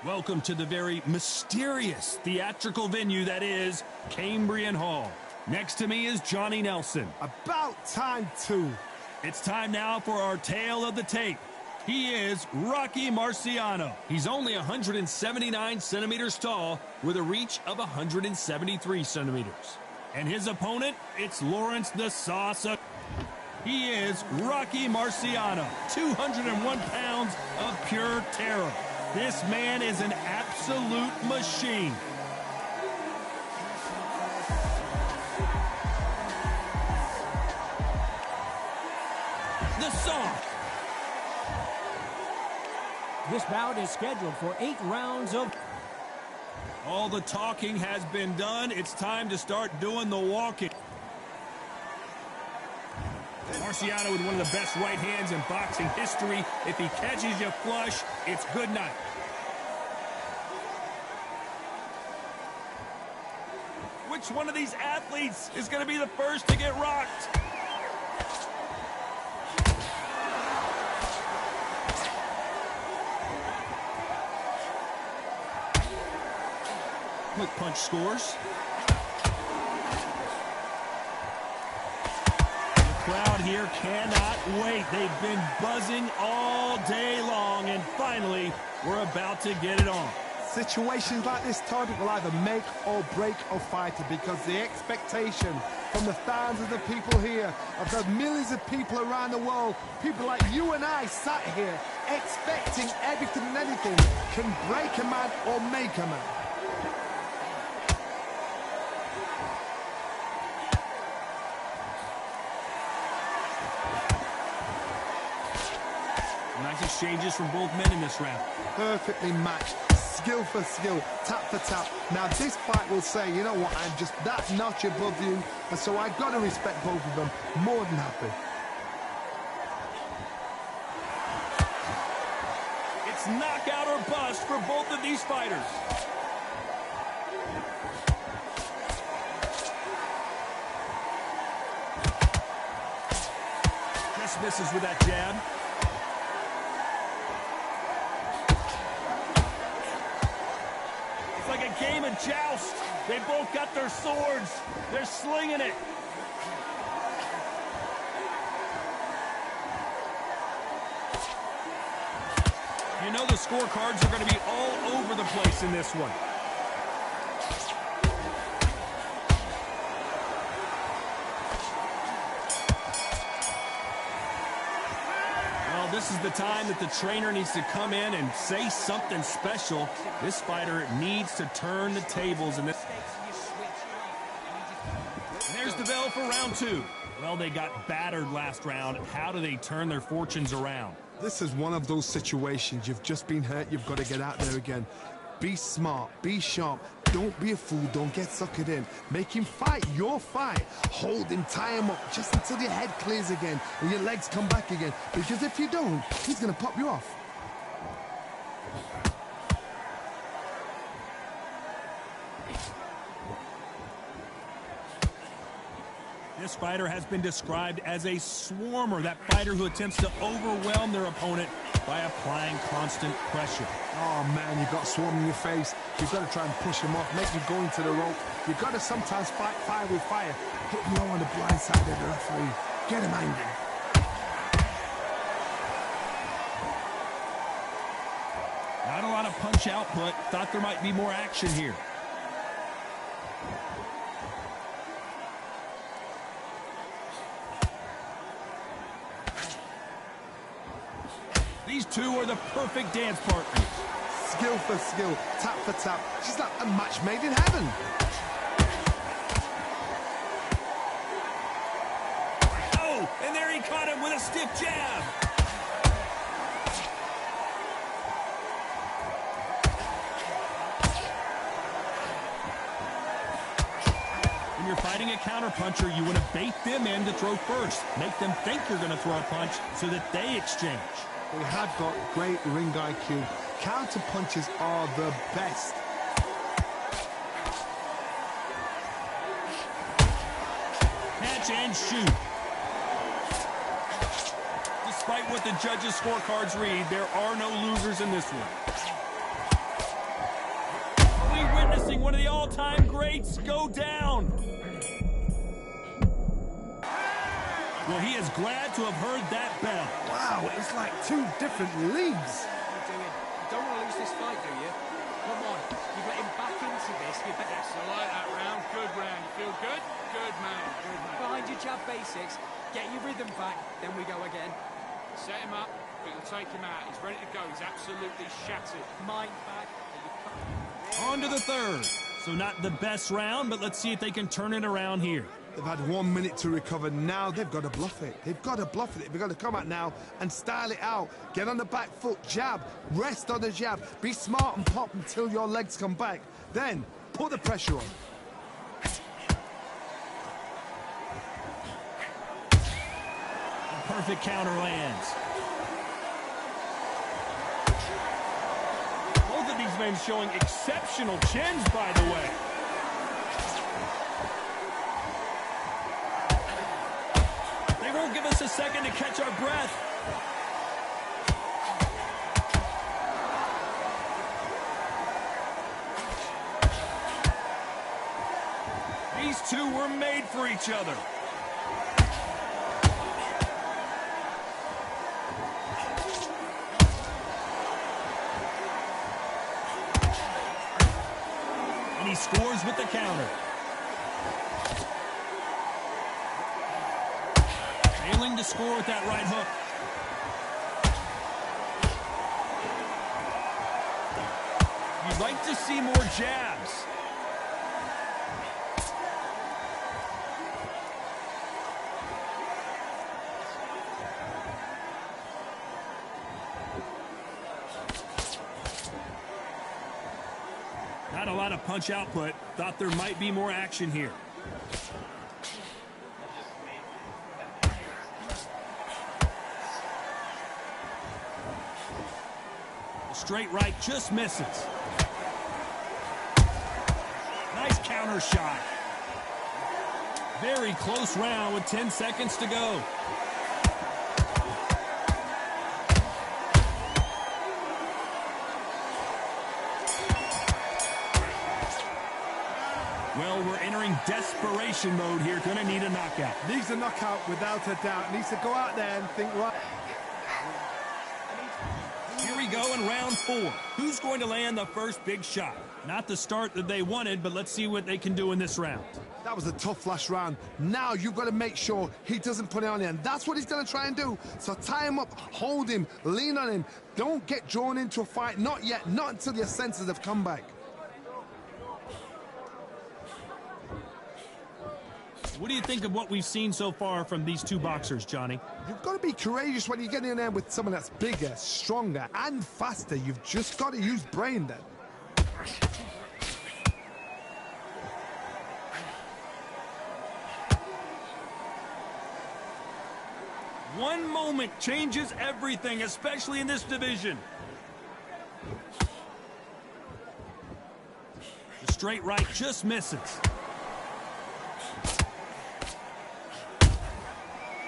Welcome to the very mysterious theatrical venue that is Cambrian Hall. Next to me is Johnny Nelson. About time, too. It's time now for our tale of the tape. He is Rocky Marciano. He's only 179 centimeters tall with a reach of 173 centimeters. And his opponent, it's Lawrence the Sauce. He is Rocky Marciano, 201 pounds of pure terror. This man is an absolute machine. The Sauce. This bout is scheduled for 8 rounds of... All the talking has been done. It's time to start doing the walking. Marciano with one of the best right hands in boxing history. If he catches you flush, it's good night. Which one of these athletes is going to be the first to get rocked? Quick punch scores. Crowd here cannot wait. They've been buzzing all day long, and finally, we're about to get it on. Situations like this, Todd, will either make or break a fighter, because the expectation from the thousands of people here, of the millions of people around the world, people like you and I sat here expecting everything and anything, can break a man or make a man. Nice exchanges from both men in this round. Perfectly matched, skill for skill, tap for tap. Now this fight will say, you know what, I'm just that notch above you, and so I've got to respect both of them. More than happy. It's knockout or bust for both of these fighters. Just misses with that jab. It's like a game of joust. They both got their swords. They're slinging it. You know the scorecards are going to be all over the place in this one. Well, this is the time that the trainer needs to come in and say something special. This fighter needs to turn the tables in this. And there's the bell for round 2. Well, they got battered last round. How do they turn their fortunes around? This is one of those situations. You've just been hurt, you've got to get out there again. Be smart, be sharp, don't be a fool, don't get suckered in. Make him fight your fight. Hold him, tie him up, just until your head clears again and your legs come back again. Because if you don't, he's going to pop you off. This fighter has been described as a swarmer, that fighter who attempts to overwhelm their opponent by applying constant pressure. Oh man, you've got swarm in your face. You've got to try and push him off, make him go into the rope. You've got to sometimes fight fire with fire. Hit him low on the blind side of the referee. Get him angry. Not a lot of punch output. Thought there might be more action here. These two are the perfect dance partners. Skill for skill, tap for tap. She's like a match made in heaven. Oh, and there he caught him with a stiff jab. When you're fighting a counterpuncher, you want to bait them in to throw first. Make them think you're going to throw a punch so that they exchange. They have got great ring IQ. Counter punches are the best. Catch and shoot. Despite what the judges' scorecards read, there are no losers in this one. witnessing one of the all-time greats go down. Well, he is glad to have heard that bell. Wow, it's like two different leagues. You don't want to lose this fight, do you? Come on, you get him back into this. You better. I like that round. Good round. You feel good? Good man. Good man. Behind your jab basics, get your rhythm back, then we go again. Set him up, but you'll take him out. He's ready to go. He's absolutely shattered. Mind back. On to the third. So not the best round, but let's see if they can turn it around here. They've had 1 minute to recover. Now they've got to bluff it. They've got to bluff it. They've got to come out now and style it out. Get on the back foot, jab, rest on the jab. Be smart and pop until your legs come back. Then put the pressure on. Perfect counter lands. Both of these men showing exceptional chins, by the way. They won't give us a second to catch our breath. These two were made for each other. And he scores with the counter. Failing to score with that right hook. You'd like to see more jabs. Not a lot of punch output. Thought there might be more action here. The straight right just misses. Nice counter shot. Very close round with 10 seconds to go. Well, we're entering desperation mode here. Gonna need a knockout. Needs a knockout without a doubt. Needs to go out there and think, right. Here we go in round 4. Who's going to land the first big shot? Not the start that they wanted, but let's see what they can do in this round. That was a tough last round. Now you've got to make sure he doesn't put it on you, and that's what he's going to try and do. So tie him up, hold him, lean on him. Don't get drawn into a fight. Not yet. Not until your senses have come back. What do you think of what we've seen so far from these two boxers, Johnny? You've got to be courageous when you get in there with someone that's bigger, stronger, and faster. You've just got to use brain then. One moment changes everything, especially in this division. The straight right just misses.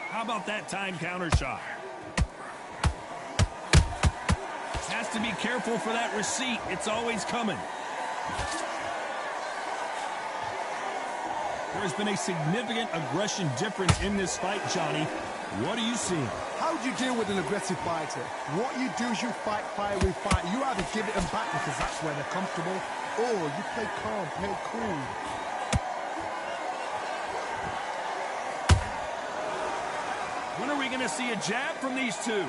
How about that time counter shot? Has to be careful for that receipt. It's always coming. There's been a significant aggression difference in this fight, Johnny. What are you seeing? How do you deal with an aggressive fighter? What you do is you fight fire with fight. You either give it them back because that's where they're comfortable, or you play calm, play cool. When are we going to see a jab from these two?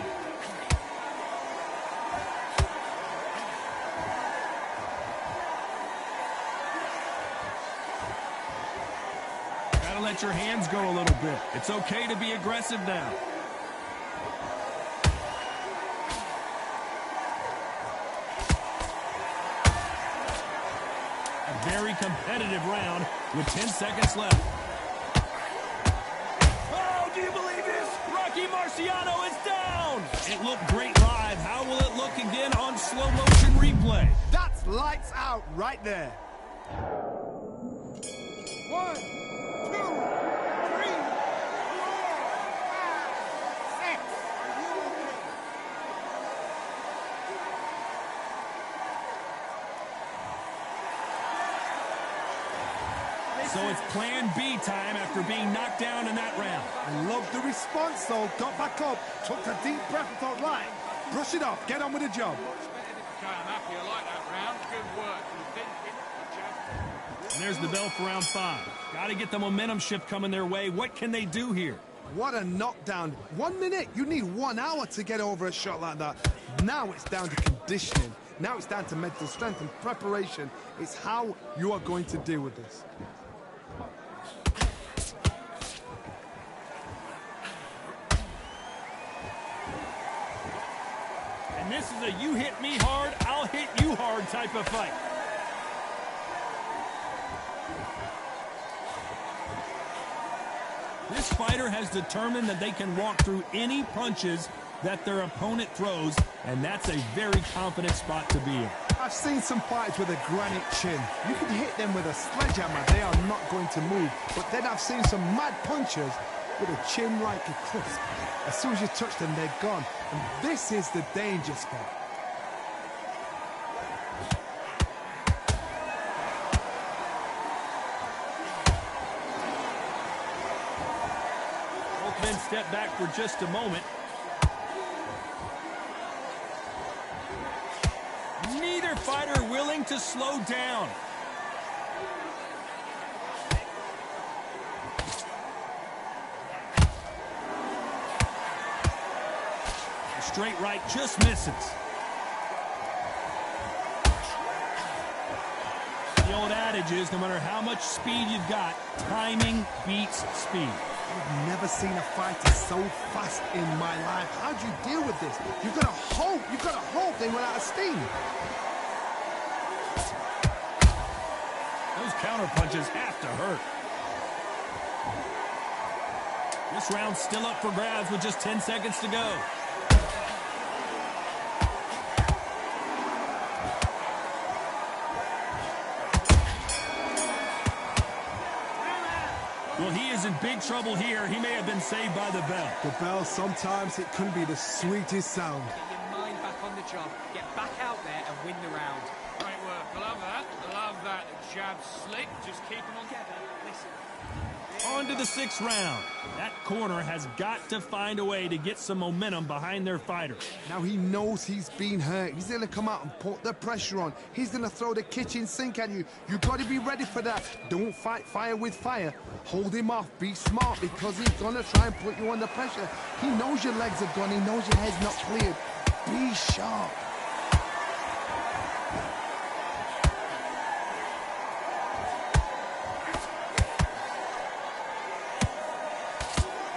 Gotta let your hands go a little bit. It's okay to be aggressive now. A very competitive round with 10 seconds left. Oh, do you believe this? Rocky Marciano is down! It looked great live. How will it look again on slow motion replay? That's lights out right there. 1, 2, 3, 4, 5, 6. Are you okay? So it's plan B time after being knocked down in that round. I love the response, though. Got back up, took a deep breath and thought, right, brush it off, get on with the job. Okay, I'm happy. I like that round. Good work. You didn't hit the jab. And there's the bell for round 5. Got to get the momentum shift coming their way. What can they do here? What a knockdown. 1 minute, you need 1 hour to get over a shot like that. Now it's down to conditioning. Now it's down to mental strength and preparation. It's how you are going to deal with this. And this is a you hit me hard, I'll hit you hard type of fight. This fighter has determined that they can walk through any punches that their opponent throws, and that's a very confident spot to be in. I've seen some fighters with a granite chin. You can hit them with a sledgehammer, they are not going to move. But then I've seen some mad punchers with a chin like a crisp. As soon as you touch them, they're gone. And this is the danger spot. Both men step back for just a moment. Neither fighter willing to slow down. A straight right just misses. The old adage is no matter how much speed you've got, timing beats speed. I've never seen a fighter so fast in my life. How do you deal with this? You've got to hope they run out of steam. Those counter punches have to hurt. This round's still up for grabs with just 10 seconds to go. Well, he is in big trouble here. He may have been saved by the bell. The bell, sometimes it can be the sweetest sound. Get your mind back on the job. Get back out there and win the round. Great work. I love that. I love that. Jab slick. Just keep them on. Together, listen. On to the 6th round. That corner has got to find a way to get some momentum behind their fighter. Now he knows he's been hurt. He's going to come out and put the pressure on. He's going to throw the kitchen sink at you. You've got to be ready for that. Don't fight fire with fire. Hold him off. Be smart because he's going to try and put you under pressure. He knows your legs have gone. He knows your head's not cleared. Be sharp.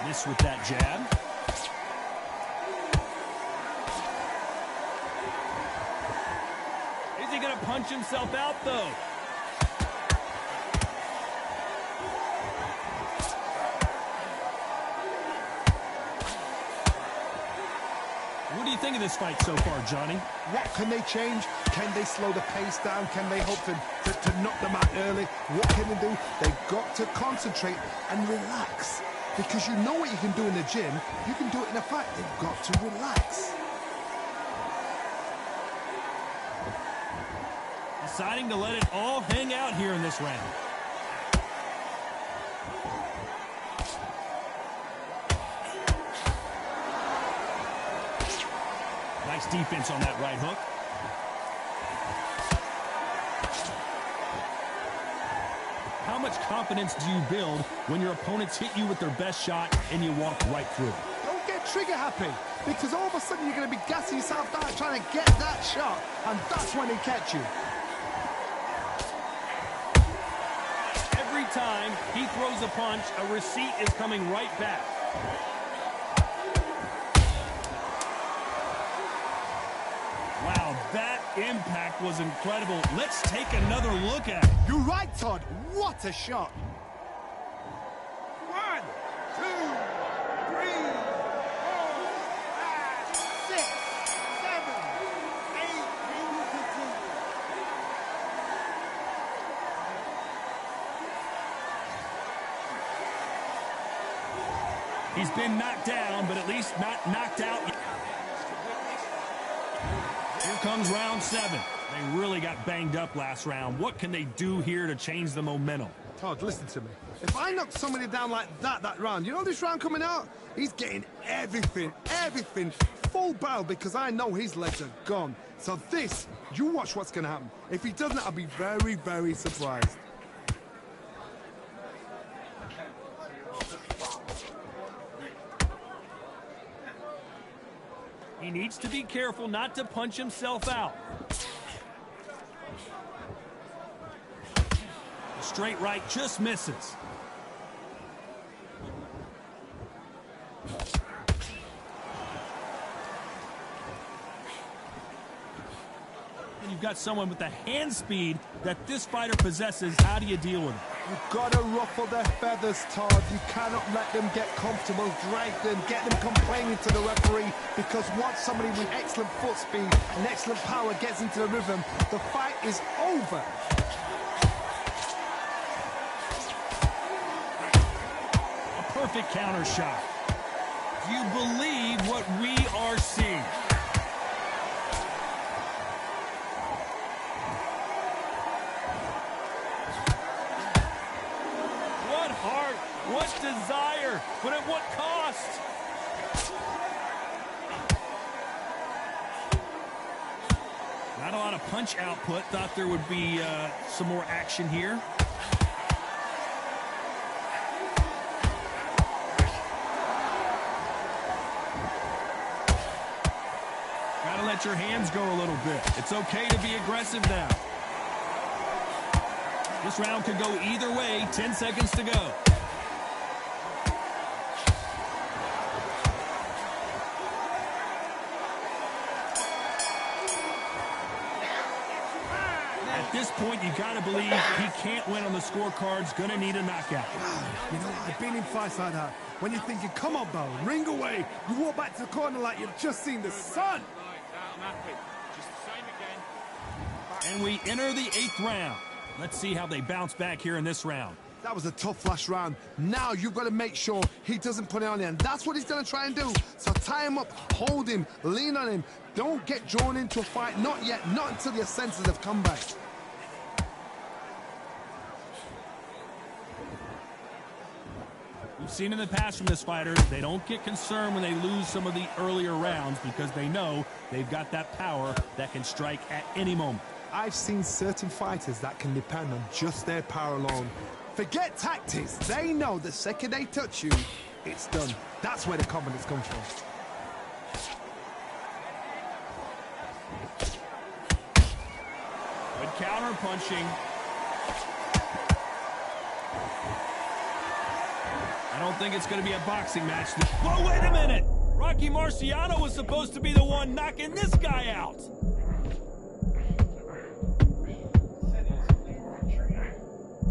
Miss with that jab. Is he going to punch himself out, though? What do you think of this fight so far, Johnny? What can they change? Can they slow the pace down? Can they hope to knock them out early? What can they do? They've got to concentrate and relax. Because you know what you can do in the gym, you can do it in a fight. They've got to relax. Deciding to let it all hang out here in this round. Nice defense on that right hook. How much confidence do you build when your opponents hit you with their best shot and you walk right through it? Don't get trigger happy, because all of a sudden you're going to be gassing yourself out trying to get that shot, and that's when they catch you. Every time he throws a punch, a receipt is coming right back. Wow, that impact was incredible. Let's take another look at it. You're right, Todd. What a shot. 1, 2, 3, 4, 5, 6, 7, 8. He's been knocked down, but at least not knocked out yet. Here comes round 7. They really got banged up last round. What can they do here to change the momentum? Todd, listen to me. If I knock somebody down like that round, you know this round coming out? He's getting everything, full barrel, because I know his legs are gone. So this, you watch what's going to happen. If he doesn't, I'll be very, very surprised. He needs to be careful not to punch himself out. The straight right just misses. And you've got someone with the hand speed that this fighter possesses. How do you deal with it? You've got to ruffle their feathers, Todd. You cannot let them get comfortable, drag them, get them complaining to the referee, because once somebody with excellent foot speed and excellent power gets into the rhythm, the fight is over. A perfect counter shot. Do you believe what we are seeing? What desire, but at what cost? Not a lot of punch output. Thought there would be some more action here. Gotta let your hands go a little bit. It's okay to be aggressive now. This round could go either way. 10 seconds to go. At this point, you got to believe he can't win on the scorecards. Going to need a knockout. You know, I've been in fights like that. When you're thinking, come on, Bo, ring away. You walk back to the corner like you've just seen the sun. I'm happy. Just the same again. And we enter the 8th round. Let's see how they bounce back here in this round. That was a tough last round. Now you've got to make sure he doesn't put it on you, and that's what he's going to try and do. So tie him up, hold him, lean on him. Don't get drawn into a fight. Not yet. Not until your senses have come back. We've seen in the past from this fighter, they don't get concerned when they lose some of the earlier rounds because they know they've got that power that can strike at any moment. I've seen certain fighters that can depend on just their power alone. Forget tactics. They know the second they touch you, it's done. That's where the confidence comes from. Good counter punching. I don't think it's going to be a boxing match. Whoa, wait a minute! Rocky Marciano was supposed to be the one knocking this guy out.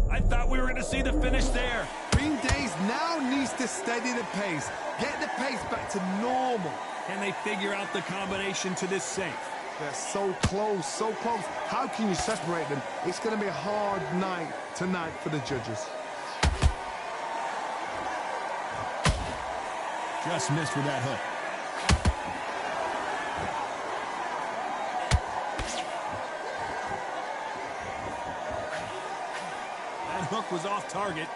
I thought we were going to see the finish there. Green Days now needs to steady the pace. Get the pace back to normal. Can they figure out the combination to this safe? They're so close, so close. How can you separate them? It's going to be a hard night tonight for the judges. Just missed with that hook. That hook was off target.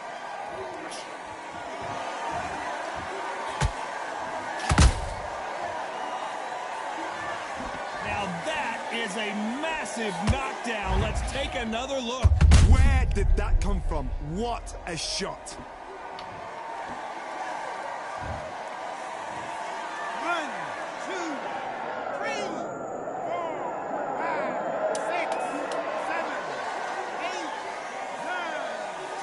Now that is a massive knockdown. Let's take another look. Where did that come from? What a shot. 1, 2, 3, 4, 5, 6, 7, 8, 9,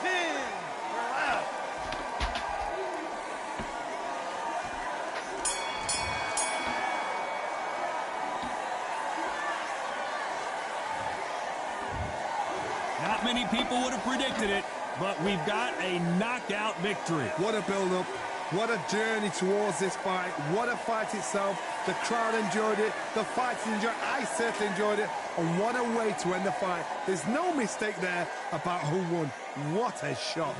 10. We're out. Not many people would have predicted it, but we've got a knockout victory. What a build-up. What a journey towards this fight. What a fight itself. The crowd enjoyed it. The fighters enjoyed it. I certainly enjoyed it. And what a way to end the fight. There's no mistake there about who won. What a shot.